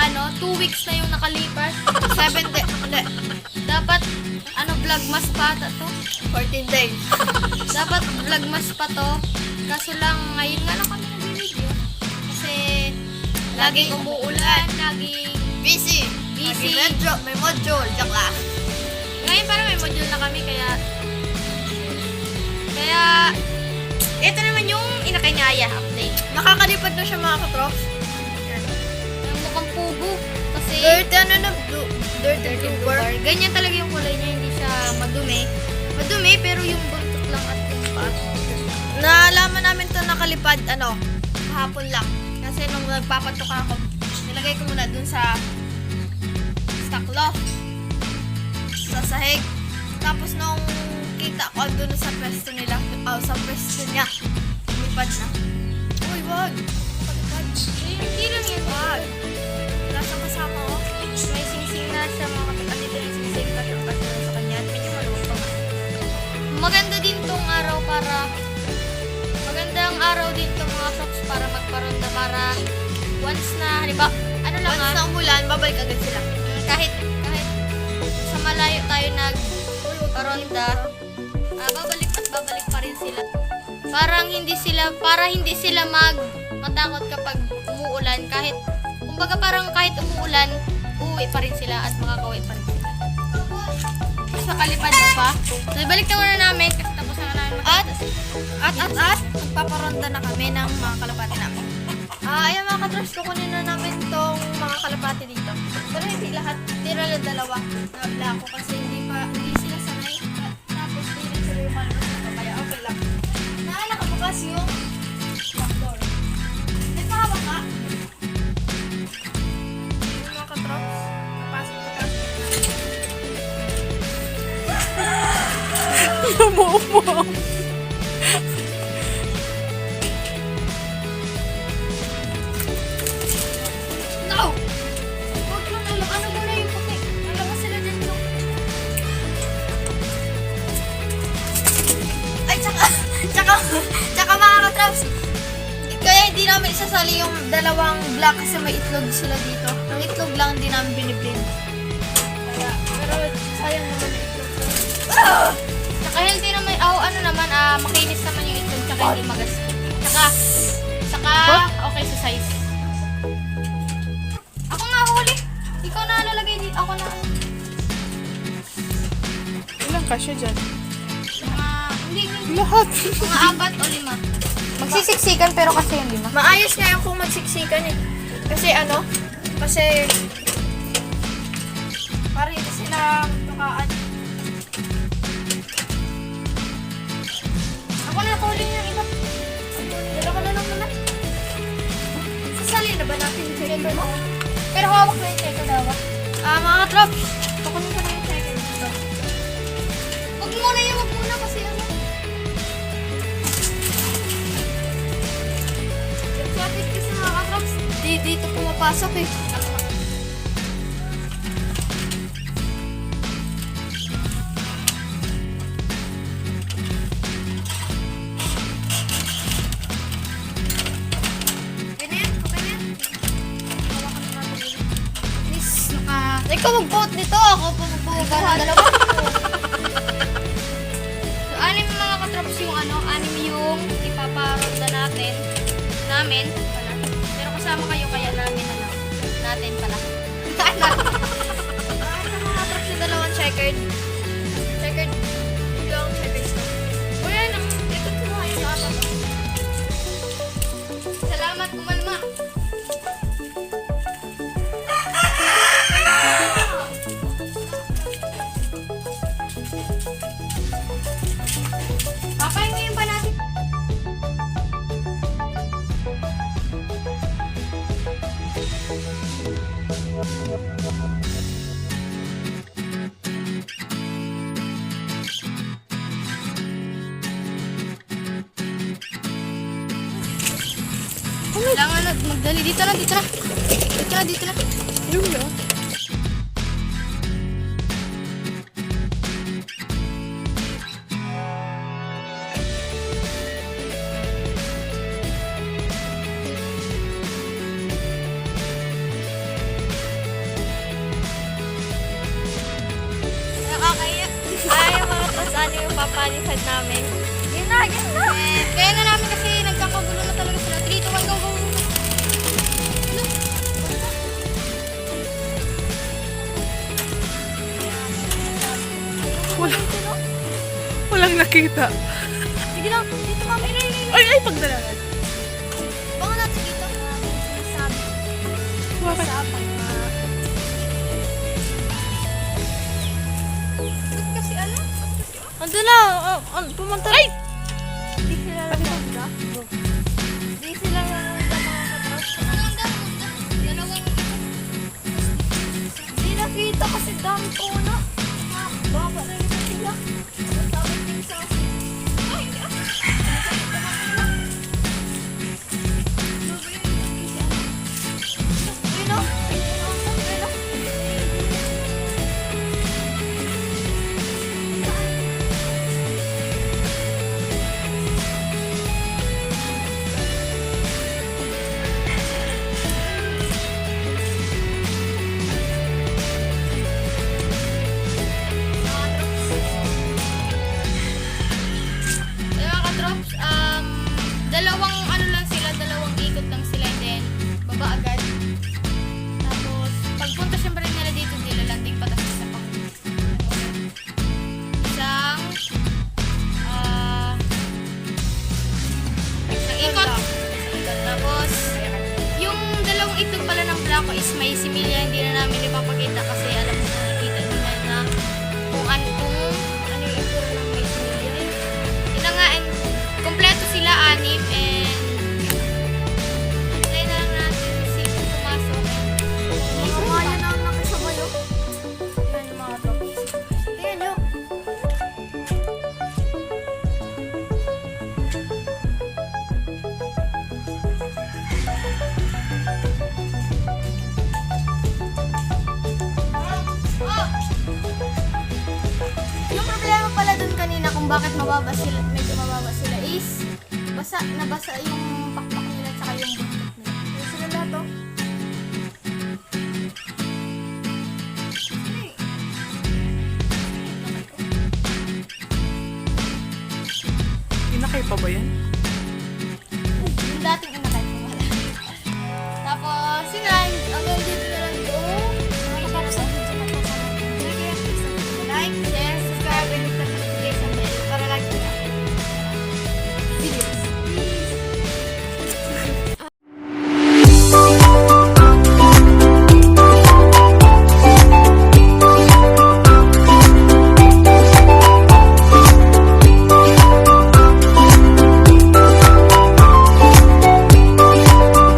ano, 2 weeks na yung nakalipas. 7 days. Hindi. Dapat, ano, vlogmas pa to. 14 days. Dapat vlogmas pa to. Kaso lang, ngayon nga lang kami nag-video. Kasi, laging umuulan, laging Busy. Busy. May module. Joke lang. Ngayon parang may module na kami, kaya ito naman yung inakanyaya update. Nakakalipad na siya mga katrops. Yung mukhang pugo. Kasi, Dirty ano na? Dirty blooper. ganyan talaga yung kulay niya, hindi siya madumi. Madumi, pero yung buntot lang at yung paat. Naalaman namin to nakalipad, ano, kahapon lang. Kasi nung nagpapatok ako, nilagay ko muna dun sa stock loft. Sa sahig. Tapos nung kita ko dun sa pwesto nila, sa pwesto niya, lipad na. Uy, wag. Nakalipad. Hindi lang yan. Wag. Wala siyang kasama ko. May singsing na siya, mga kapatid. Dito yung singsing kasi sa kanya. At medyo maluwag pa nga. Maganda din tong araw para magandang araw din tong mga shops para magparonda para once na, halimbawa, ano lang Once na umulan, babalik agad sila. kahit sa malayo tayo nagparonda, babalik pa rin sila. Para hindi sila matakot kapag umuulan, kumbaga parang kahit umuulan, uuwi pa rin sila at makakauwi pa rin sila. Sa kalipad mo pa. So, ibalik na muna namin kasi tapos na namin At, magpaparonda na kami ng mga kalapati namin. Ayan mga katrops, kukunin na namin tong mga kalapati dito. Pero hindi lahat, tira lang dalawa na blako kasi hindi sila sanay. Tapos hindi sila yung malabas na kaya okay lang. Nakabukas yung back door. May pahawa ka. Yung mga katrops, napasok ko tapos. Namumo. No! Huwag mo na lang. Ano mo na yung puti? Nalabas sila dito. Ay, tsaka mga katraps. Kaya hindi namin isasali yung dalawang black kasi may itlog sila dito. Ang itlog lang hindi namin biniblend. Pero sayang naman yung itlog. Saka healthy naman, makinis naman yung itlog, saka hindi magas. Saka okay sa size. Ako nga huli. Ikaw na lalagay dito. Ako na. Ilang kasya dyan? Hindi. Lahat. Mga 4 o 5. Magsisiksikan pero kasi yung 5. Maayos nga yung kung magsiksikan eh. Kasi para hindi sila magtukaan. Ako na huli yung iba. Dala ko na lang muna. Sasali na ba natin yung checker mo? Pero hawak na yung checker daw. Mga katrops, kukunin ko na yung checker dito. Huwag muna kasi ano. Exotic kasi mga katrops, dito pumapasok eh. Ikaw mag-vote nito, ako magbubuga ng dalawa. So, 6 mga katraps yung anim yung ipaparonda namin pala. Pero kasama kayo kaya natin pala. Mga katraps yung dalawang checkered. Yung checkered stuff. O yan, ito kumuha yung sa apat. Salamat, kumalma. Papahingin pa natin. Kailangan na magdali. Dito na. Dito na. Yung yun. funny side namin. Yun na. And kaya nga namin kasi nagkakagulo na talaga sila. 3, 2, 1, go, go, go. Look. Walang nakita. Sige lang, dito kami. Ay, pagdalagan. Baka natin dito. Sinasabi. Bakit? Usapan na. Ba't kasi alam? Ando na. Pumunta. Ay! Di sila lamanda. Di sila lamanda mga katros. Di nakita kasi dami ko na. Baba na rin sila. Sabi din sa akin. Ay, hindi ako. Ayun o. Ayun o. Yung mga katrops, dalawang ano lang sila, dalawang ikot lang sila, and then baba agad. Tapos, pagpunta syempre nila dito, nilalanding pa tapos isa pang isang ikot. Tapos, yung dalawang itlog pala ng Blanco is may similya, hindi na namin ipapakita kasi alam mo nakikita nila na kung ano yung itsura ng may similya. Yun na nga, and kompleto sila, 6, and try na lang natin si pumasok. Mga kaya na ang nakisabay o. Yan yung mga topics. Tingnan nyo. Yung problema pala dun kanina kung bakit mababa sila, medyo mababa sila is nabasa yung pakpak nila tsaka yung buntot nila. Yung sila lahat oh. Inakay pa ba yan?